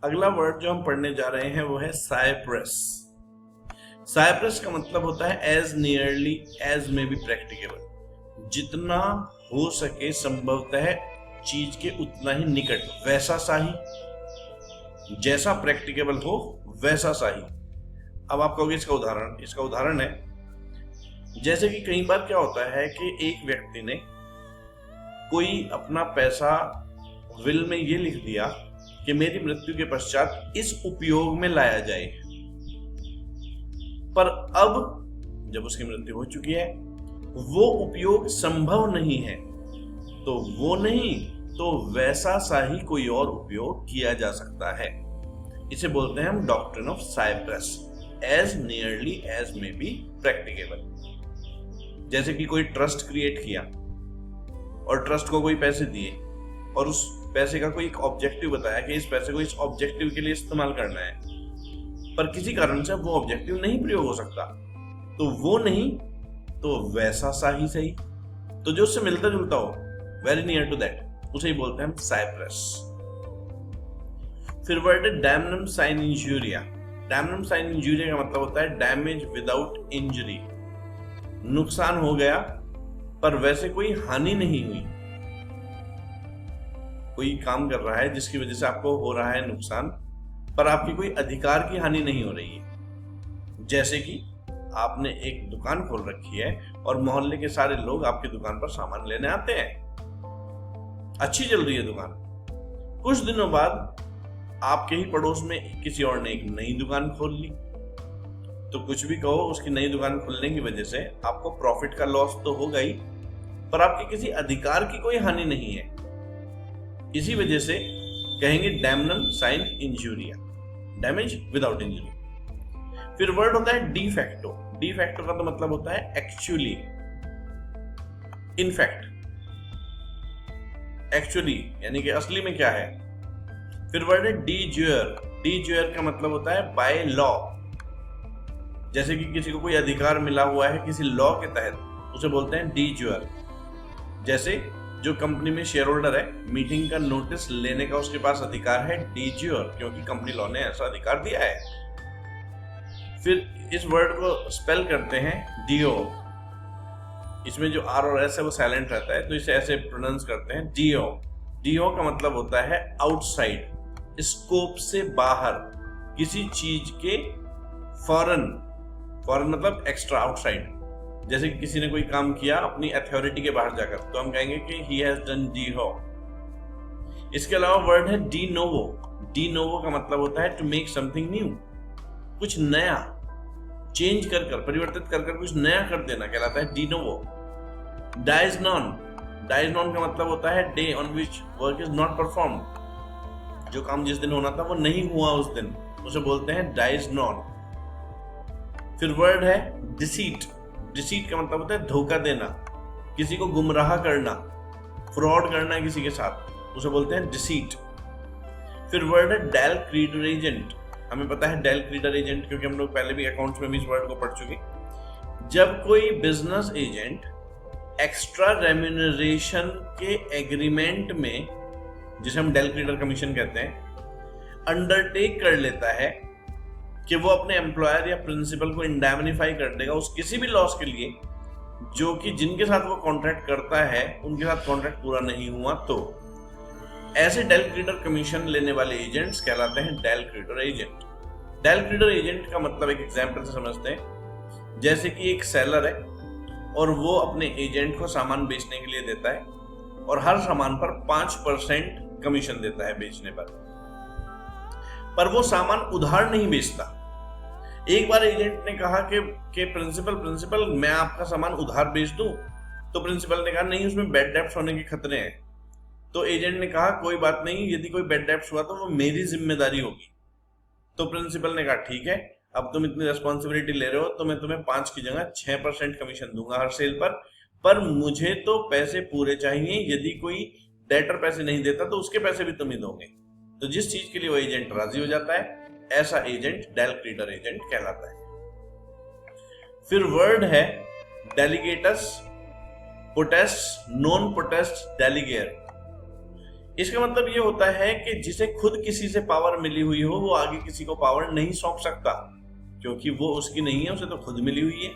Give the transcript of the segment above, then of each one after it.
अगला वर्ड जो हम पढ़ने जा रहे हैं वो है साइप्रस। साइप्रस का मतलब होता है as nearly as may be practicable, जितना हो सके संभवतः चीज के उतना ही निकट, वैसा सा ही, जैसा प्रैक्टिकेबल हो वैसा सा ही। अब आप कहोगे इसका उदाहरण है जैसे कि कई बार क्या होता है कि एक व्यक्ति ने कोई अपना पैसा विल में ये लिख दिया कि मेरी मृत्यु के पश्चात इस उपयोग में लाया जाए, पर अब जब उसकी मृत्यु हो चुकी है वो उपयोग संभव नहीं है, तो वो नहीं तो वैसा सा ही कोई और उपयोग किया जा सकता है। इसे बोलते हैं हम doctrine of cypres, as nearly as may be practicable. जैसे कि कोई ट्रस्ट क्रिएट किया और ट्रस्ट को कोई पैसे दिए और उस पैसे का कोई एक ऑब्जेक्टिव बताया कि इस पैसे को इस ऑब्जेक्टिव के लिए इस्तेमाल करना है, पर किसी कारण से वो ऑब्जेक्टिव नहीं प्रयोग हो सकता, तो वो नहीं तो वैसा सा ही सही, तो जो उससे मिलता जुलता हो, वेरी नियर टू दैट, उसे ही बोलते हैं हम साइप्रस। फिर वर्ड है damnum sine injuria. Damnum sine injuria का मतलब होता है डैमेज विदाउट इंजरी, नुकसान हो गया पर वैसे कोई हानि नहीं हुई। कोई काम कर रहा है जिसकी वजह से आपको हो रहा है नुकसान, पर आपकी कोई अधिकार की हानि नहीं हो रही है। जैसे कि आपने एक दुकान खोल रखी है और मोहल्ले के सारे लोग आपकी दुकान पर सामान लेने आते हैं, अच्छी चल रही है दुकान। कुछ दिनों बाद आपके ही पड़ोस में किसी और ने एक नई दुकान खोल ली, तो कुछ भी कहो, उसकी नई दुकान खुलने की वजह से आपको प्रॉफिट का लॉस तो होगा ही, पर आपके किसी अधिकार की कोई हानि नहीं है। इसी वजह से कहेंगे damnum sine injuria, damage without injury. फिर वर्ड होता है डिफैक्टो। डिफैक्टो का तो मतलब होता है एक्चुअली, इनफैक्ट, एक्चुअली यानी कि असली में क्या है। फिर वर्ड है डी ज्यूर। डी ज्यूर का मतलब होता है बाय लॉ, जैसे कि किसी को कोई अधिकार मिला हुआ है किसी लॉ के तहत, उसे बोलते हैं डी ज्यूर। जैसे जो कंपनी में शेयर होल्डर है, मीटिंग का नोटिस लेने का उसके पास अधिकार है डी ज्यूर, क्योंकि कंपनी लॉ ने ऐसा अधिकार दिया है। फिर इस वर्ड को स्पेल करते हैं डीओ। इसमें जो आर और एस है वो साइलेंट रहता है, तो इसे ऐसे प्रोनाउंस करते हैं डीओ। डीओ का मतलब होता है आउटसाइड, स्कोप से बाहर, किसी चीज के फॉरेन, फॉरेन मतलब एक्स्ट्रा, आउटसाइड। जैसे कि किसी ने कोई काम किया अपनी अथॉरिटी के बाहर जाकर, तो हम कहेंगे कि ही हैज डन डीओ। इसके अलावा वर्ड है डी नोवो। डी नोवो का मतलब होता है टू मेक समथिंग न्यू, कुछ नया, चेंज कर कर, परिवर्तित कर कर कुछ नया कर देना कहलाता है de novo. Dies non. Dies non का मतलब होता है day on which work is not perform, जो काम जिस दिन होना था वो नहीं हुआ उस दिन, उसे बोलते हैं डाइज नॉन। फिर वर्ड है डिसीट। डिसीट का मतलब होता है धोखा देना, किसी को गुमराह करना, फ्रॉड करना किसी के साथ, उसे बोलते हैं डिसीट। फिर वर्ड है डेल क्रीडर एजेंट। हमें पता है डेल क्रीडर एजेंट, क्योंकि हम लोग पहले भी अकाउंट्स में भी इस वर्ड को पढ़ चुके। जब कोई बिजनेस एजेंट एक्स्ट्रा रेम्यूनरेशन के एग्रीमेंट में, जिसे हम डेल क्रीडर कमीशन कहते हैं, अंडरटेक कर लेता है कि वो अपने एम्प्लॉयर या प्रिंसिपल को इंडैमनिफाई कर देगा उस किसी भी लॉस के लिए जो कि जिनके साथ वो कॉन्ट्रैक्ट करता है उनके साथ कॉन्ट्रैक्ट पूरा नहीं हुआ, तो ऐसे डेल क्रीडर कमीशन लेने वाले एजेंट्स कहलाते हैं डेल क्रीडर एजेंट। डेल क्रीडर एजेंट का मतलब एक एग्जांपल से समझते हैं। जैसे कि एक सेलर है और वो अपने एजेंट को सामान बेचने के लिए देता है और हर सामान पर 5% कमीशन देता है बेचने पर वो सामान उधार नहीं बेचता। एक बार एजेंट ने कहा कि प्रिंसिपल मैं आपका सामान उधार बेच दूं, तो प्रिंसिपल ने कहा नहीं, उसमें बैड डेब्ट्स होने के खतरे हैं। तो एजेंट ने कहा कोई बात नहीं, यदि कोई बैड डेब्ट्स हुआ तो वो मेरी जिम्मेदारी होगी। तो प्रिंसिपल ने कहा ठीक है, अब तुम इतनी रेस्पॉन्सिबिलिटी ले रहे हो तो मैं तुम्हें 5 की जगह 6% कमीशन दूंगा हर सेल पर मुझे तो पैसे पूरे चाहिए। यदि कोई डेटर पैसे नहीं देता तो उसके पैसे भी तुम ही दोगे। तो जिस चीज के लिए वो एजेंट राजी हो जाता है, ऐसा एजेंट डेल क्रीडर एजेंट कहलाता है। फिर वर्ड है डेलीगेटस, पोटेस्ट, नॉन पोटेस्ट, डेलीगेयर। इसका मतलब ये होता है कि जिसे खुद किसी से पावर मिली हुई हो वो आगे किसी को पावर नहीं सौंप सकता, क्योंकि वो उसकी नहीं है, उसे तो खुद मिली हुई है।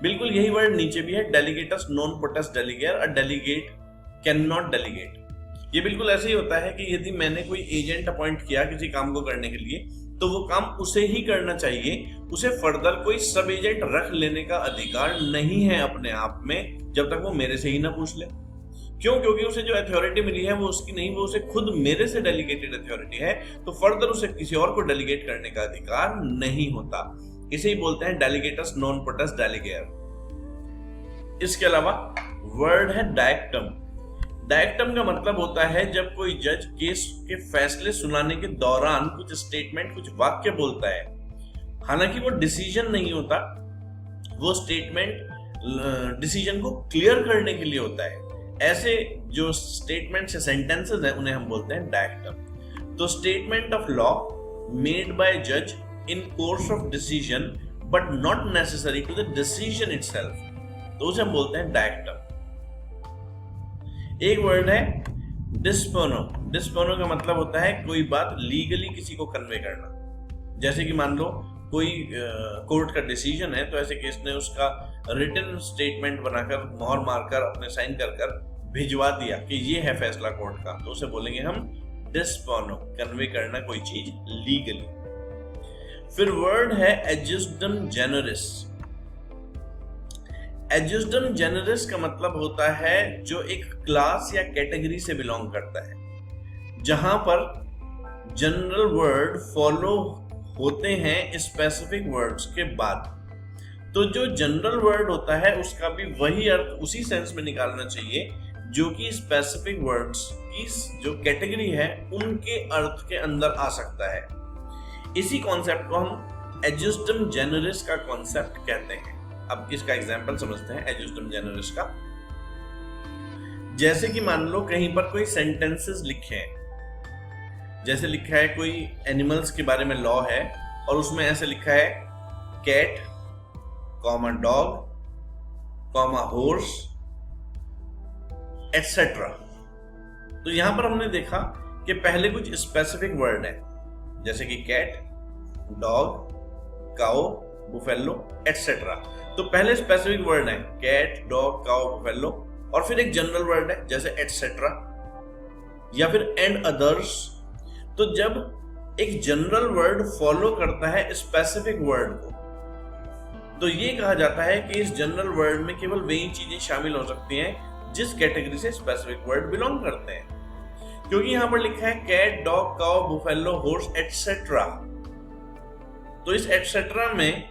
बिल्कुल यही वर्ड नीचे भी है, delegatus non potest delegare, a delegate can not delegate. ये बिल्कुल ऐसे ही होता है कि यदि मैंने कोई एजेंट अपॉइंट किया किसी काम को करने के लिए, तो वो काम उसे ही करना चाहिए, उसे फर्दर कोई सब एजेंट रख लेने का अधिकार नहीं है अपने आप में, जब तक वो मेरे से ही ना पूछ ले। क्यों? क्योंकि उसे जो अथॉरिटी मिली है वो उसकी नहीं, वो उसे खुद मेरे से डेलीगेटेड अथॉरिटी है, तो फर्दर उसे किसी और को डेलीगेट करने का अधिकार नहीं होता। इसे ही बोलते हैं डेलीगेटस नॉन पोटेस डेलीगेयर। इसके अलावा वर्ड है डायक्टम। डायक्टम का मतलब होता है जब कोई जज केस के फैसले सुनाने के दौरान कुछ स्टेटमेंट, कुछ वाक्य बोलता है, हालांकि वो डिसीजन नहीं होता, वो स्टेटमेंट डिसीजन को क्लियर करने के लिए होता है। ऐसे जो स्टेटमेंट्स या सेंटेंसेस हैं उन्हें हम बोलते हैं डायक्टम। तो statement of law made by जज in course of decision but not necessary to the decision itself, तो उसे हम बोलते हैं डायक्टम। एक वर्ड है डिस्पोनो। डिस्पोनो का मतलब होता है कोई बात लीगली किसी को कन्वे करना। जैसे कि मान लो कोई कोर्ट का डिसीजन है, तो ऐसे केस ने उसका रिटन स्टेटमेंट बनाकर, मोहर मारकर, अपने साइन कर भिजवा दिया कि ये है फैसला कोर्ट का, तो उसे बोलेंगे हम डिस्पोनो, कन्वे करना कोई चीज लीगली। फिर वर्ड है एडजस्टम जेनरिस। एडजस्टम जेनरिस का मतलब होता है जो एक क्लास या कैटेगरी से बिलोंग करता है, जहां पर जनरल वर्ड फॉलो होते हैं स्पेसिफिक वर्ड्स के बाद। तो जो जनरल वर्ड होता है उसका भी वही अर्थ उसी सेंस में निकालना चाहिए जो कि स्पेसिफिक वर्ड्स की जो कैटेगरी है उनके अर्थ के अंदर आ सकता है। इसी कॉन्सेप्ट को हम एडजस्टम जेनरिस का कॉन्सेप्ट कहते हैं। अब इसका एग्जांपल समझते हैं एडजस्टम जेनरिस का। जैसे कि मान लो कहीं पर कोई सेंटेंसेस लिखे हैं, जैसे लिखा है कोई एनिमल्स के बारे में लॉ है और उसमें ऐसे लिखा है cat, comma dog, comma horse, etcetera. तो यहां पर हमने देखा कि पहले कुछ स्पेसिफिक वर्ड है, जैसे कि cat, dog, cow, buffalo, etcetera. तो पहले स्पेसिफिक वर्ड है कैट, डॉग, काउ, बुफेलो, और फिर एक जनरल वर्ड है जैसे एटसेट्रा या फिर एंड अदर्स। तो जब एक जनरल वर्ड फॉलो करता है स्पेसिफिक वर्ड को, तो ये कहा जाता है कि इस जनरल वर्ड में केवल वही चीजें शामिल हो सकती हैं जिस कैटेगरी से स्पेसिफिक वर्ड बिलोंग करते हैं। क्योंकि यहां पर लिखा है cat, dog, cow, buffalo, horse, etcetera, तो इस एटसेट्रा में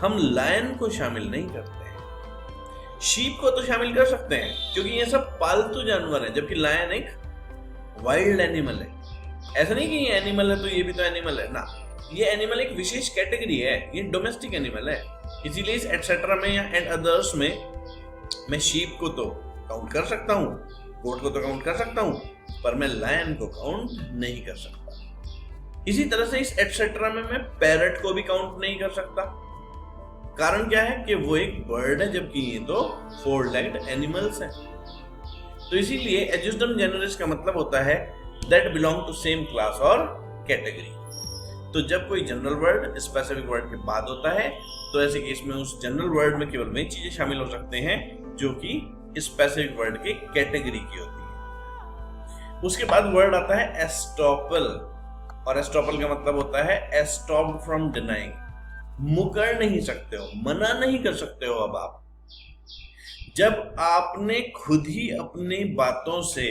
हम लायन को शामिल नहीं करते हैं। शीप को तो शामिल कर सकते हैं क्योंकि ये सब पालतू जानवर हैं, जबकि लायन एक वाइल्ड एनिमल है। ऐसा नहीं कि ये एनिमल है तो ये भी तो एनिमल है ना, ये एनिमल एक विशेष कैटेगरी है, ये डोमेस्टिक एनिमल है। इसीलिए इस एटसेट्रा में या एंड अदर्स में मैं शीप को तो काउंट कर सकता हूँ, गोट को तो काउंट कर सकता हूँ, पर मैं लायन को काउंट नहीं कर सकता। इसी तरह से इस एटसेट्रा में मैं पैरट को भी काउंट नहीं कर सकता। कारण क्या है कि वो एक बर्ड है, जबकि ये तो फोर लेग्ड एनिमल्स हैं। तो इसीलिए एडजस्टम जेनरिस का मतलब होता है that belong to same class और कैटेगरी। तो जब कोई जनरल वर्ड स्पेसिफिक वर्ड के बाद होता है, तो ऐसे केस में उस जनरल वर्ड में केवल वही चीजें शामिल हो सकते हैं जो कि स्पेसिफिक वर्ड की कैटेगरी की होती है। उसके बाद वर्ड आता है एस्टॉपल, और एस्टॉपल का मतलब होता है एस्टॉप्ड फ्रॉम डिनाइंग। मुकर नहीं सकते हो, मना नहीं कर सकते हो। अब आप जब आपने खुद ही अपनी बातों से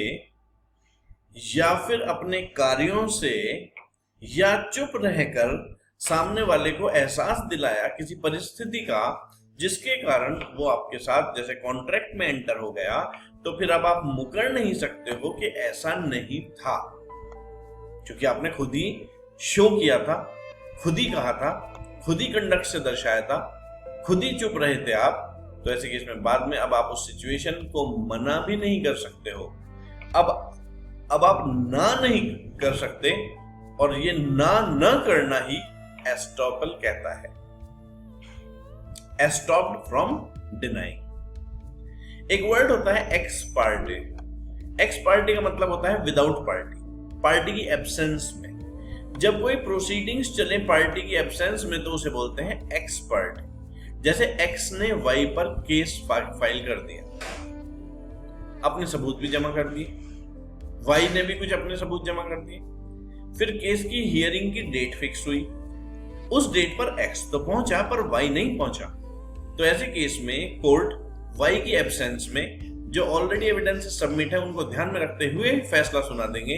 या फिर अपने कार्यों से या चुप रहकर सामने वाले को एहसास दिलाया किसी परिस्थिति का जिसके कारण वो आपके साथ जैसे कॉन्ट्रैक्ट में एंटर हो गया, तो फिर अब आप मुकर नहीं सकते हो कि ऐसा नहीं था, क्योंकि आपने खुद ही शो किया था, खुद ही कहा था, खुद ही कंडक्ट से दर्शाया था, खुद ही चुप रहे थे आप। तो ऐसे केस में बाद में अब आप उस सिचुएशन को मना भी नहीं कर सकते हो। अब आप ना नहीं कर सकते, और ये ना करना ही एस्टॉपल कहता है, एस्टॉप्ड फ्रॉम डिनाइंग। एक वर्ड होता है एक्स पार्टे। एक्स पार्टी का मतलब होता है विदाउट पार्टी, पार्टी की एब्सेंस में। जब कोई प्रोसीडिंग्स चले पार्टी की एब्सेंस में तो उसे बोलते हैं एक्स पार्टी। जैसे एक्स ने वाई पर केस फाइल कर दिया, अपने सबूत भी जमा कर दिए, वाई ने भी कुछ अपने सबूत जमा कर दिए, फिर केस की हियरिंग की डेट फिक्स हुई, उस डेट पर एक्स तो पहुंचा पर वाई नहीं पहुंचा, तो ऐसे केस में कोर्ट वाई की एब्सेंस में जो ऑलरेडी एविडेंस सबमिट है उनको ध्यान में रखते हुए फैसला सुना देंगे।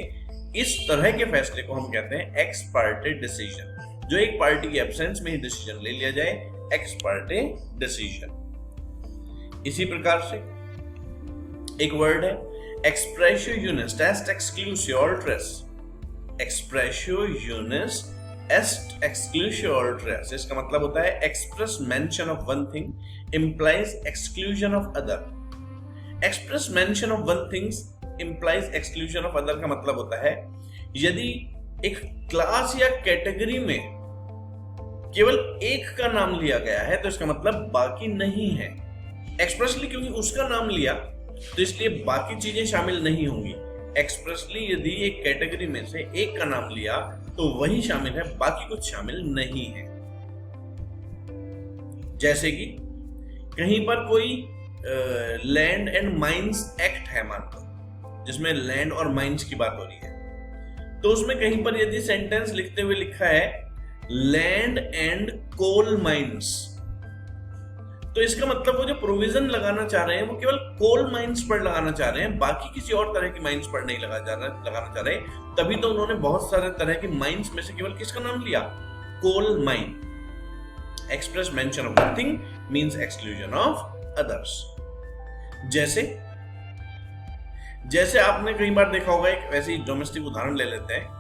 इस तरह के फैसले को हम कहते हैं एक्स पार्टे डिसीजन। जो एक पार्टी की एब्सेंस में ही डिसीजन ले लिया जाए, एक्स पार्टे डिसीजन। इसी प्रकार से एक वर्ड है एक्सप्रेसियो यूनिस एस्ट एक्सक्लूसिव ट्रेस। एक्सप्रेसियो यूनिस एस्ट एक्सक्लूसिव ट्रेस, इसका मतलब होता है express mention of one thing implies exclusion of other. Express mention of one things implies exclusion of other का मतलब होता है यदि एक क्लास या कैटेगरी में केवल एक का नाम लिया गया है तो इसका मतलब बाकी नहीं है। एक्सप्रेसली क्योंकि उसका नाम लिया तो इसलिए बाकी चीजें शामिल नहीं होंगी। एक्सप्रेसली यदि एक कैटेगरी में से एक का नाम लिया तो वही शामिल है, बाकी कुछ शामिल नहीं है। जैसे कि कहीं पर कोई लैंड एंड माइंस एक्ट है मान लो, जिसमें लैंड और माइंस की बात हो रही है, तो उसमें कहीं पर यदि सेंटेंस लिखते हुए लिखा है लैंड एंड कोल माइंस, तो इसका मतलब वो जो प्रोविजन लगाना चाह रहे हैं वो केवल कोल माइंस पर लगाना चाह रहे हैं, बाकी किसी और तरह की माइंस पर नहीं लगाना चाह रहे। तभी तो उन्होंने बहुत सारे तरह की माइंस में से केवल किसका नाम लिया, coal mine. Express mention of one thing means exclusion of others. जैसे आपने कई बार देखा होगा, एक ऐसी डोमेस्टिक उदाहरण ले लेते हैं।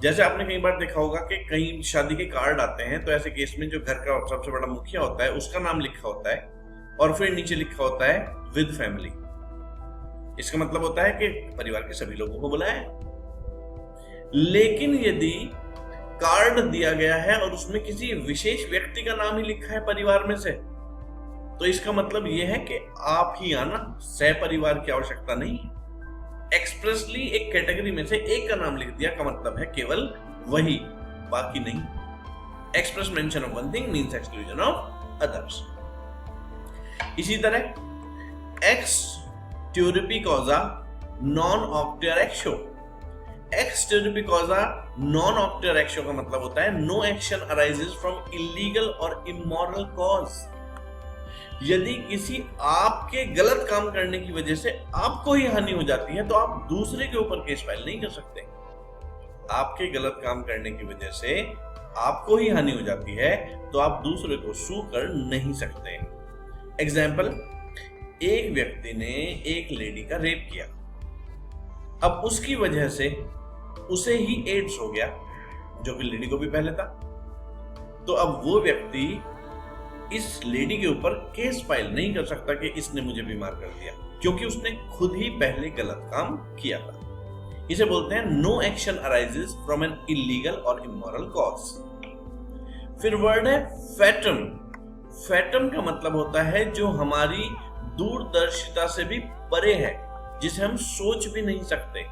जैसे आपने कई बार देखा होगा कि कहीं शादी के कार्ड आते हैं तो ऐसे केस में जो घर का सबसे बड़ा मुखिया होता है उसका नाम लिखा होता है और फिर नीचे लिखा होता है विद फैमिली। इसका मतलब होता है कि परिवार के सभी लोगों को बुलाया। लेकिन यदि कार्ड दिया गया है और उसमें किसी विशेष व्यक्ति का नाम ही लिखा है परिवार में से, तो इसका मतलब यह है कि आप ही आना, सह परिवार की आवश्यकता नहीं है। एक्सप्रेसली एक कैटेगरी में से एक का नाम लिख दिया का मतलब है केवल वही, बाकी नहीं। Express mention of one thing means exclusion of others. इसी तरह ex turpi causa non oritur actio. Ex turpi causa non oritur actio का मतलब होता है no action arises from illegal और इमोरल कॉज। यदि किसी आपके गलत काम करने की वजह से आपको ही हानि हो जाती है तो आप दूसरे के ऊपर केस फाइल नहीं कर सकते। आपके गलत काम करने की वजह से आपको ही हानि हो जाती है तो आप दूसरे को सू कर नहीं सकते। एग्जाम्पल, एक व्यक्ति ने एक लेडी का रेप किया, अब उसकी वजह से उसे ही एड्स हो गया जो कि लेडी को भी पहले था, तो अब वो व्यक्ति इस लेडी के ऊपर केस फाइल नहीं कर सकता कि इसने मुझे बीमार कर दिया, क्योंकि उसने खुद ही पहले गलत काम किया था। इसे बोलते हैं no action arises from an illegal और इमोरल कॉज। फिर वर्ड है फैटम। फैटम का मतलब होता है जो हमारी दूरदर्शिता से भी परे है, जिसे हम सोच भी नहीं सकते,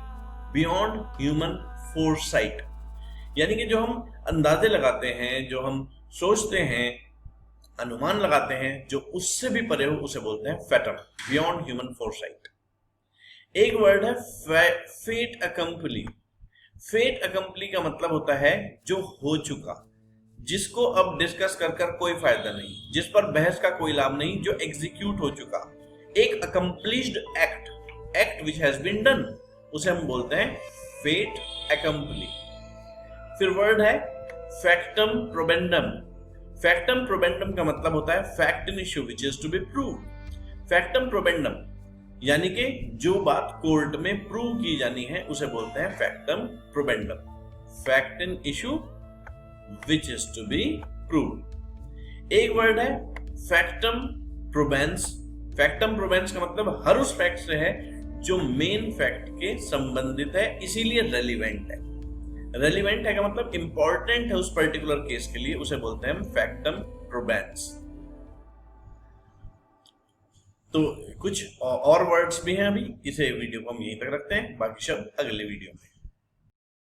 बियॉन्ड ह्यूमन फोरसाइट। यानी कि जो हम अंदाजे लगाते हैं, जो हम सोचते हैं, अनुमान लगाते हैं, जो उससे भी परे हो उसे बोलते हैं फैटम, बियॉन्ड ह्यूमन फोरसाइट। एक वर्ड है फेट अकम्पली। फेट अकम्पली का मतलब होता है जो हो चुका, जिसको अब डिस्कस कर कोई फायदा नहीं, जिस पर बहस का कोई लाभ नहीं, जो एग्जीक्यूट हो चुका, एक accomplished act, act which has been done, उसे हम बोलते हैं फेट अकम्पली। फिर वर्ड है फैक्टम प्रोबेंडम। फैक्टम प्रोबेंडम का मतलब होता है fact in issue which is to be proved. Factum probandum यानी कि जो बात कोर्ट में प्रूव की जानी है उसे बोलते हैं factum probandum. Fact in issue which is to be proved. एक वर्ड है फैक्टम प्रोबेंस। फैक्टम प्रोबेंस का मतलब हर उस फैक्ट से है जो मेन फैक्ट के संबंधित है, इसीलिए रेलिवेंट है। रेलिवेंट है का मतलब इंपॉर्टेंट है उस पर्टिकुलर केस के लिए, उसे बोलते हैं फैक्टम प्रोबेंस। तो कुछ और वर्ड्स भी हैं अभी, इसे वीडियो को हम यहीं तक रखते हैं, बाकी शब्द अगले वीडियो में।